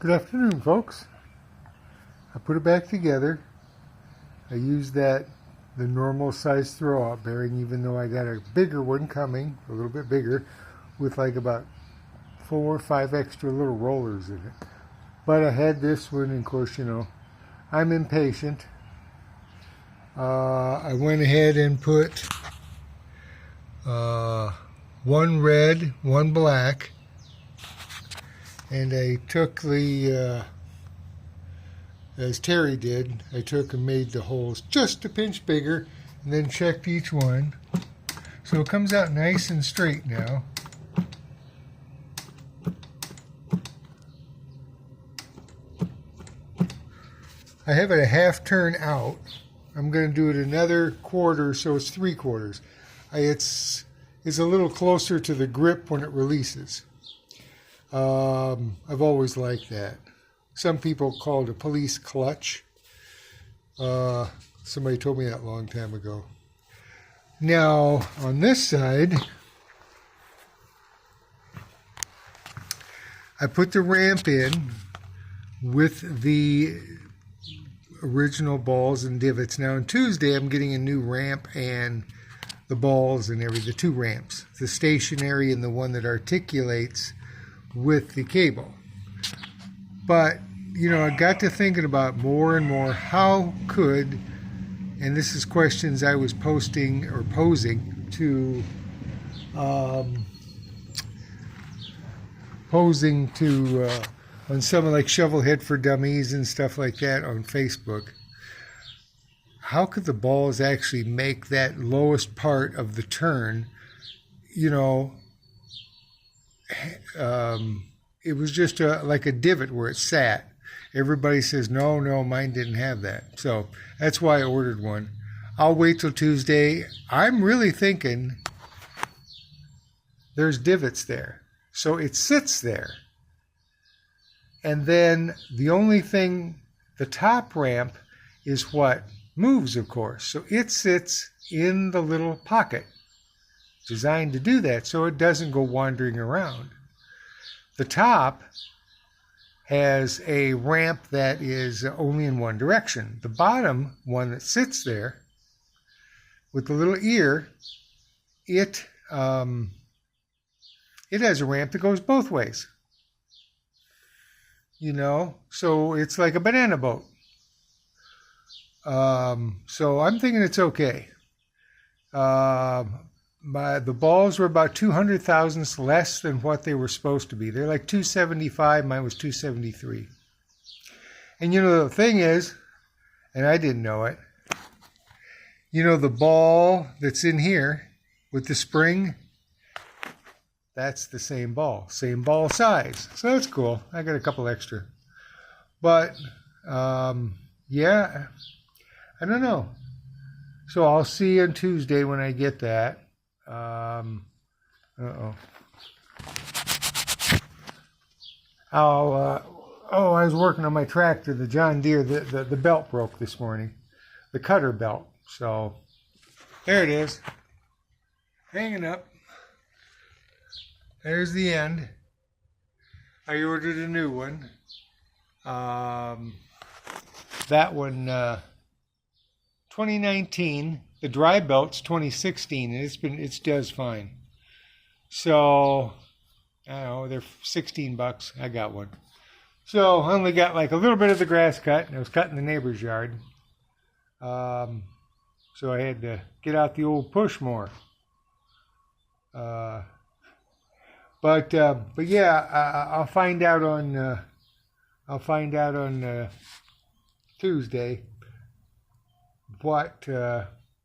Good afternoon, folks. I put it back together. I used the normal size throw-out bearing, even though I got a bigger one coming, a little bit bigger, with like about 4 or 5 extra little rollers in it. But I had this one, and of course, I'm impatient. I went ahead and put one red, one black, and I took as Terry did, I took and made the holes just a pinch bigger and then checked each one. So it comes out nice and straight now. I have it a half turn out. I'm going to do it another quarter, so it's 3/4. It's a little closer to the grip when it releases. I've always liked that. Some people call it a police clutch. Somebody told me that a long time ago. Now, on this side, I put the ramp in with the original balls and divots. Now, on Tuesday, I'm getting a new ramp and the balls and the 2 ramps, the stationary and the one that articulates with the cable. But, I got to thinking about more and more how could, and this is questions I was posing to on some like Shovelhead for Dummies and stuff like that on Facebook. How could the balls actually make that lowest part of the turn, it was just like a divot where it sat. Everybody says, no, mine didn't have that. So that's why I ordered one. I'll wait till Tuesday. I'm really thinking there's divots there. So it sits there. And then the only thing, the top ramp is what moves, of course. So it sits in the little pocket designed to do that so it doesn't go wandering around. The top has a ramp that is only in one direction. The bottom one that sits there with the little ear, it has a ramp that goes both ways. So it's like a banana boat. So I'm thinking it's okay. The balls were about 200 thousandths less than what they were supposed to be. They're like 275. Mine was 273. And the thing is, and I didn't know it, the ball that's in here with the spring, that's the same ball size. So that's cool. I got a couple extra. But, yeah, I don't know. So I'll see you on Tuesday when I get that. I was working on my tractor, the John Deere, the belt broke this morning, the cutter belt. So there it is, hanging up. There's the end. I ordered a new one. That one, 2019. The dry belt's 2016, and it does fine. So, I don't know, they're $16. I got one. So, I only got like a little bit of the grass cut, and I was cutting the neighbor's yard. So I had to get out the old push more. But yeah, I'll find out on Tuesday what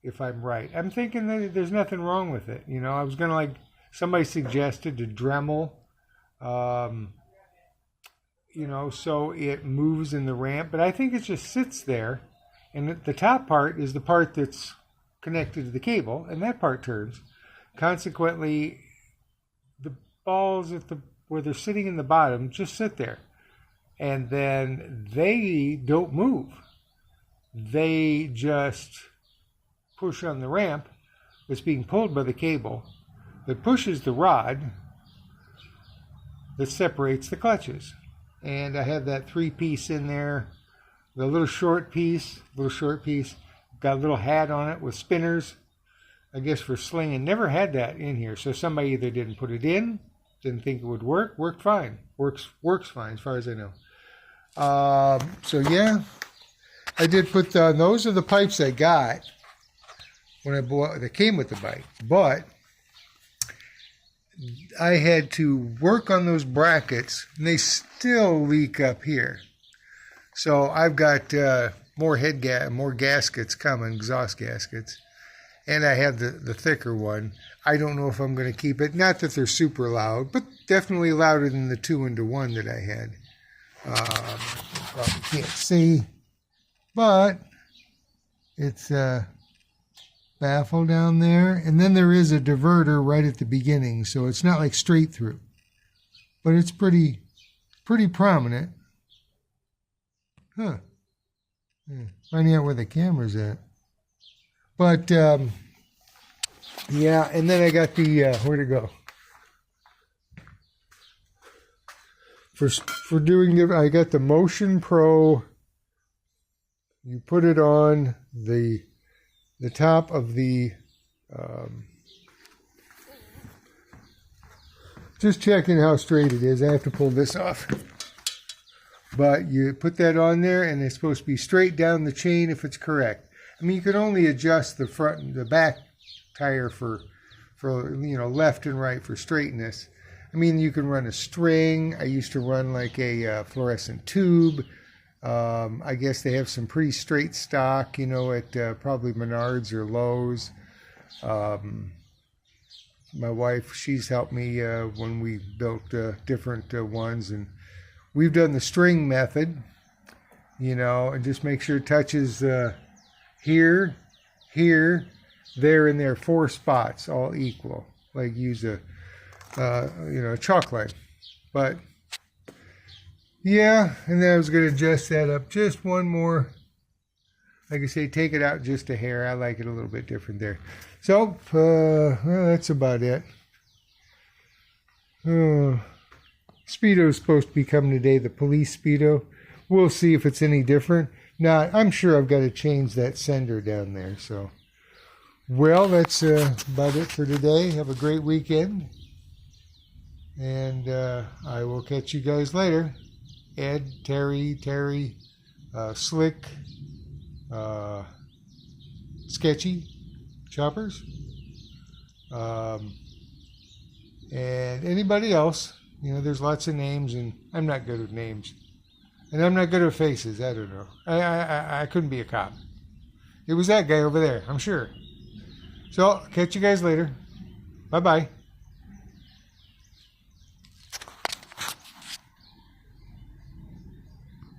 if I'm right. I'm thinking that there's nothing wrong with it. I was gonna somebody suggested to Dremel, so it moves in the ramp, but I think it just sits there, and the top part is the part that's connected to the cable, and that part turns. Consequently, the balls where they're sitting in the bottom just sit there, and then they don't move. They just push on the ramp that's being pulled by the cable that pushes the rod that separates the clutches. and I have that 3-piece in there. The little short piece, got a little hat on it with spinners, I guess for slinging. Never had that in here, so somebody either didn't put it in, didn't think it would work. Worked fine. Works fine as far as I know. So yeah, I did put those are the pipes I got when I bought. They came with the bike, but I had to work on those brackets, and they still leak up here. So I've got more gaskets coming, exhaust gaskets, and I have the thicker one. I don't know if I'm going to keep it. Not that they're super loud, but definitely louder than the 2-into-1 that I had. Probably can't see, but it's baffle down there, and then there is a diverter right at the beginning, so it's not like straight through, but it's pretty prominent. Huh. Finding out where the camera's at. But yeah, and then I got the where'd it go? For doing it, I got the Motion Pro. You put it on the top of the just checking how straight it is. I have to pull this off. But you put that on there, and it's supposed to be straight down the chain if it's correct. I mean, you can only adjust the front and the back tire for left and right for straightness. I mean, you can run a string. I used to run like a fluorescent tube. I guess they have some pretty straight stock, at probably Menards or Lowe's. My wife, she's helped me when we built different ones, and we've done the string method, and just make sure it touches here, there, and there, 4 spots, all equal. Like use a chalk line. But yeah, and then I was going to adjust that up just one more. Like I say, take it out just a hair. I like it a little bit different there. So, well, that's about it. Speedo's supposed to be coming today, the police Speedo. We'll see if it's any different. Now, I'm sure I've got to change that sender down there. So, well, that's about it for today. Have a great weekend. And I will catch you guys later. Ed, Terry, Slick, Sketchy, Choppers, and anybody else. There's lots of names, and I'm not good with names. And I'm not good at faces. I don't know. I couldn't be a cop. It was that guy over there, I'm sure. So, catch you guys later. Bye-bye.